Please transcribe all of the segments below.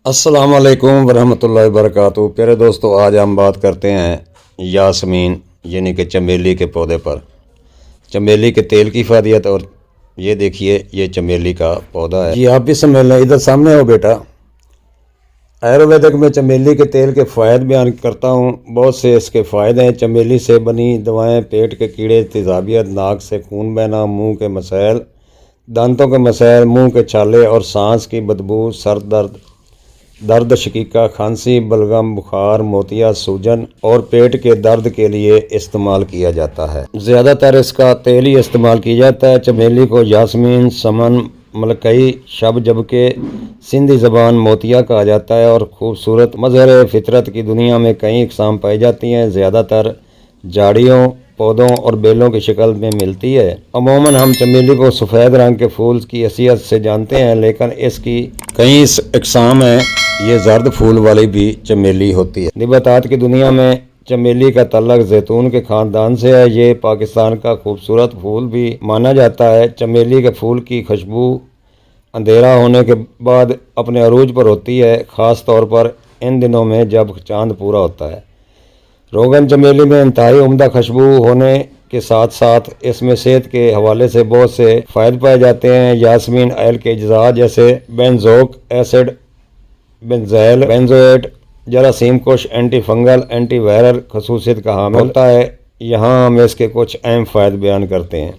अस्सलाम वालेकुम वरहमतुल्लाहि वबरकातुहू। प्यारे दोस्तों, आज हम बात करते हैं यासमीन यानी कि चमेली के पौधे पर। चमेली के तेल की फ़ायदियत। और ये देखिए, ये चमेली का पौधा है। जी आप भी समझ लें, इधर सामने हो बेटा। आयुर्वेदिक में चमेली के तेल के फ़ायदे बयान करता हूँ। बहुत से इसके फ़ायदे हैं। चमेली से बनी दवाएँ पेट के कीड़े, तेज़ाबियत, नाक से खून बहना, मुँह के मसाइल, दांतों के मसाइल, मुँह के छाले और सांस की बदबू, सर दर्द, शकीका, खांसी, बलगम, बुखार, मोतिया, सूजन और पेट के दर्द के लिए इस्तेमाल किया जाता है। ज़्यादातर इसका तेल ही इस्तेमाल किया जाता है। चमेली को यासमीन, समन, मलकई, शब जबके सिंधी ज़बान मोतिया कहा जाता है और खूबसूरत मज़हर फितरत की दुनिया में कई इकसाम पाई जाती हैं। ज़्यादातर झाड़ियों, पौधों और बेलों की शक्ल में मिलती है। अमूमन हम चमेली को सफ़ेद रंग के फूल की हैसियत से जानते हैं, लेकिन इसकी कई इकसाम हैं। ये जर्द फूल वाली भी चमेली होती है। निबातात की दुनिया में चमेली का तल्लक जैतून के ख़ानदान से है। ये पाकिस्तान का खूबसूरत फूल भी माना जाता है। चमेली के फूल की खुशबू अंधेरा होने के बाद अपने अरूज पर होती है, ख़ास तौर पर इन दिनों में जब चांद पूरा होता है। रोगन चमेली में इंतहाई उम्दा खुशबू होने के साथ साथ इसमें सेहत के हवाले से बहुत से फ़ायदे पाए जाते हैं। यासमीन ऑयल के अज्जा जैसे बेंजोइक एसिड, बेंज़ैल, बेंजोएट, जरासीम कुश, एंटी फंगल, एंटी वायरल खसूसियत का हामिल होता है। यहाँ हम इसके कुछ अहम फ़ायदे बयान करते हैं।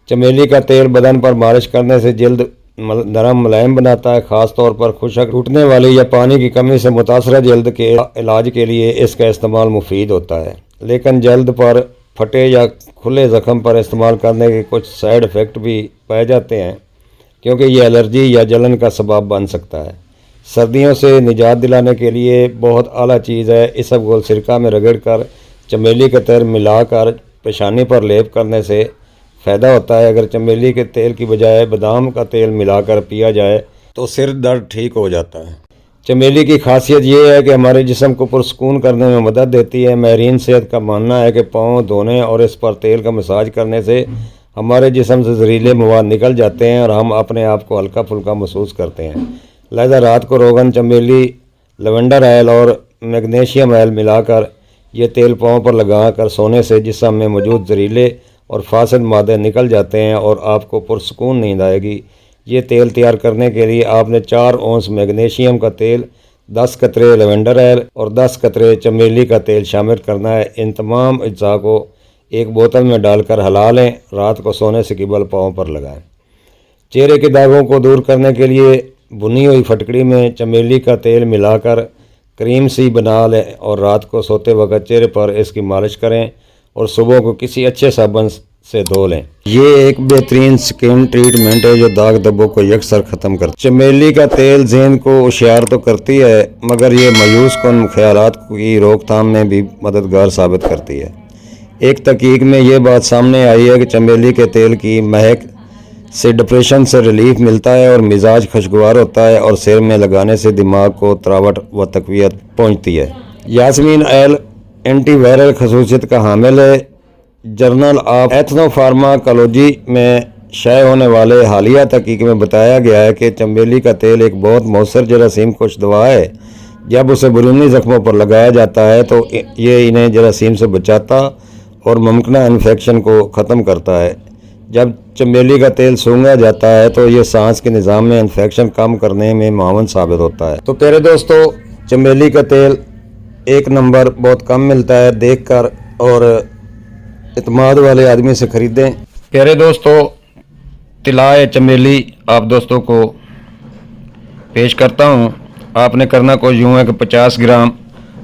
चमेली का तेल बदन पर मालिश करने से जल्द नरम मुलायम बनाता है, ख़ास तौर पर खुशक, टूटने वाली या पानी की कमी से मुतासरा जल्द के इलाज के लिए इसका इस्तेमाल मुफीद होता है। लेकिन जल्द पर फटे या खुले ज़ख्म पर इस्तेमाल करने के कुछ साइड इफ़ेक्ट भी पाए जाते हैं, क्योंकि ये एलर्जी या जलन का सबब बन सकता है। सर्दियों से निजात दिलाने के लिए बहुत आला चीज़ है। इसबगोल सिरका में रगड़ कर चमेली का तेल मिलाकर पेशानी पर लेप करने से फ़ायदा होता है। अगर चमेली के तेल की बजाय बादाम का तेल मिलाकर पिया जाए तो सिर दर्द ठीक हो जाता है। चमेली की खासियत ये है कि हमारे जिस्म को पुरसकून करने में मदद देती है। माहिरीन सेहत का मानना है कि पाँव धोने और इस पर तेल का मसाज करने से हमारे जिस्म से जहरीले मवाद निकल जाते हैं और हम अपने आप को हल्का फुल्का महसूस करते हैं। लिहाजा रात को रोगन, चमेली, लवेंडर ऑयल और मैग्नीशियम ऑयल मिलाकर ये तेल पाँव पर लगाकर सोने से जिस्म में मौजूद जहरीले और फासिद मादे निकल जाते हैं और आपको पुरसकून नींद आएगी। ये तेल तैयार करने के लिए आपने 4 औंस मैग्नीशियम का तेल, 10 कतरे लवेंडर ऑयल और 10 कतरे चमेली का तेल शामिल करना है। इन तमाम अज्जा को एक बोतल में डालकर हिला लें। रात को सोने से क़बल पाँव पर लगाएं। चेहरे के दागों को दूर करने के लिए भुनी हुई फटकड़ी में चमेली का तेल मिलाकर क्रीम सी बना लें और रात को सोते वक्त चेहरे पर इसकी मालिश करें और सुबह को किसी अच्छे साबुन से धो लें। ये एक बेहतरीन स्किन ट्रीटमेंट है जो दाग धब्बों को यकसर ख़त्म करता है। चमेली का तेल ज़हन को होशियार तो करती है, मगर ये मायूस कुन ख्यालात की रोकथाम में भी मददगार साबित करती है। एक तहकीक में ये बात सामने आई है कि चमेली के तेल की महक से डिप्रेशन से रिलीफ मिलता है और मिजाज खुशगवार होता है और सिर में लगाने से दिमाग को तरावट व तक़वियत पहुँचती है। यासमीन ऑयल एंटी वायरल खसूसियत का हामिल है। जर्नल ऑफ एथनोफार्माकोलॉजी में शाये होने वाले हालिया तहकीक में बताया गया है कि चमेली का तेल एक बहुत मौसर जरासीम कुश दवा है। जब उसे बैरूनी ज़ख्मों पर लगाया जाता है तो ये इन्हें जरासीम से बचाता और मुमकिन इन्फेक्शन को ख़त्म करता है। जब चमेली का तेल सूंघा जाता है तो ये सांस के निज़ाम में इन्फेक्शन कम करने में मावन साबित होता है। तो प्यारे दोस्तों, चमेली का तेल एक नंबर बहुत कम मिलता है। देखकर और इत्मीनान वाले आदमी से ख़रीदें। प्यारे दोस्तों, तिलाए चमेली आप दोस्तों को पेश करता हूँ। आपने करना को यूँ है कि 50 ग्राम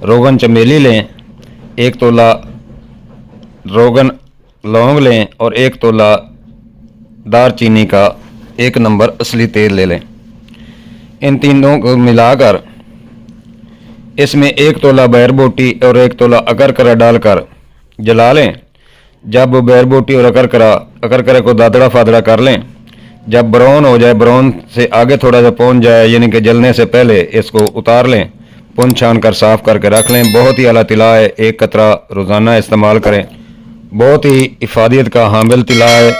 रोगन चमेली लें, 1 तोला रोगन लौंग लें और 1 तोला दारचीनी का 1 नंबर असली तेल ले लें। इन तीनों को मिलाकर इसमें 1 तोला बैरबोटी और 1 तोला अकरकरा डालकर जला लें। जब बैरबोटी और अकरकरे को दादड़ा फादड़ा कर लें, जब ब्राउन हो जाए, ब्राउन से आगे थोड़ा सा पहुंच जाए यानी कि जलने से पहले इसको उतार लें। पुन छान कर साफ़ करके रख लें। बहुत ही आला तिला है। 1 कतरा रोज़ाना इस्तेमाल करें। बहुत ही इफ़ादियत का हामिल तिला है।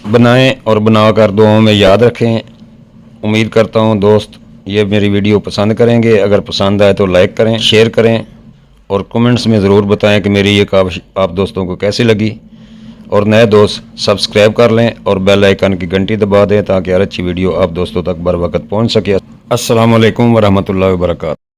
बनाएं और बनाकर दुआओं में याद रखें। उम्मीद करता हूँ दोस्त یہ میری ویڈیو پسند کریں گے. اگر پسند آئے تو لائک کریں, شیئر کریں اور کمنٹس میں ضرور بتائیں کہ میری یہ کاوش آپ دوستوں کو کیسی لگی. اور نئے دوست سبسکرائب کر لیں اور بیل آئیکن کی گھنٹی دبا دیں تاکہ ہر اچھی ویڈیو آپ دوستوں تک بر وقت پہنچ سکے. السلام علیکم ورحمۃ اللہ وبرکاتہ.